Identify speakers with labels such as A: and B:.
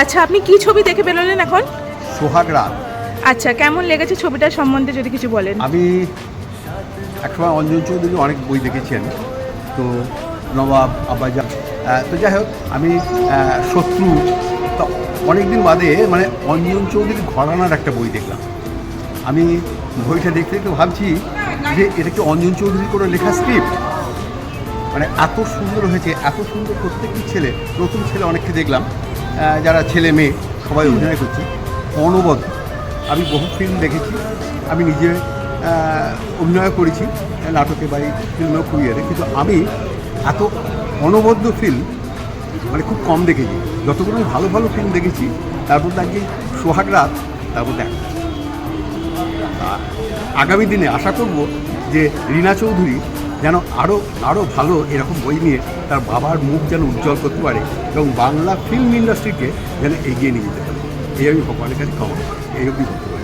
A: আচ্ছা, আপনি কি ছবি দেখে বেরোলেন এখন?
B: সোহাগ রাত।
A: আচ্ছা, কেমন লেগেছে ছবিটার সম্বন্ধে যদি কিছু বলেন?
B: আমি একসময় অঞ্জন চৌধুরীর অনেক বই দেখেছি আমি, তো নবাব আব্বাজান, তো যাই হোক আমি শত্রু, তো অনেকদিন বাদে মানে অঞ্জন চৌধুরীর ঘরানার একটা বই দেখলাম। আমি বইটা দেখতে একটু ভাবছি যে এটা কি অঞ্জন চৌধুরীর কোনো লেখা স্ক্রিপ্ট? মানে এত সুন্দর হয়েছে, এত সুন্দর। প্রত্যেকটি ছেলে, নতুন ছেলে অনেককে দেখলাম, যারা ছেলে মেয়ে সবাই অভিনয় করছে অনবদ্য। আমি বহু ফিল্ম দেখেছি, আমি নিজে অভিনয় করেছি নাটকে বা ফিল্মেও কুইয়ারে, কিন্তু আমি এত অনবদ্য ফিল্ম মানে খুব কম দেখেছি। যতগুলো আমি ভালো ভালো ফিল্ম দেখেছি তারপর আজকে সোহাগ রাত, তারপর দেখ আগামী দিনে আশা করব যে রীনা চৌধুরী যেন আরও ভালো এরকম বই নিয়ে তার বাবার মুখ যেন উজ্জ্বল করতে পারে এবং বাংলা ফিল্ম ইন্ডাস্ট্রিকে যেন এগিয়ে নিয়ে যেতে পারে। এই আমি ভগবানের কাছে কামনা, এই অবধি বলতে পারি।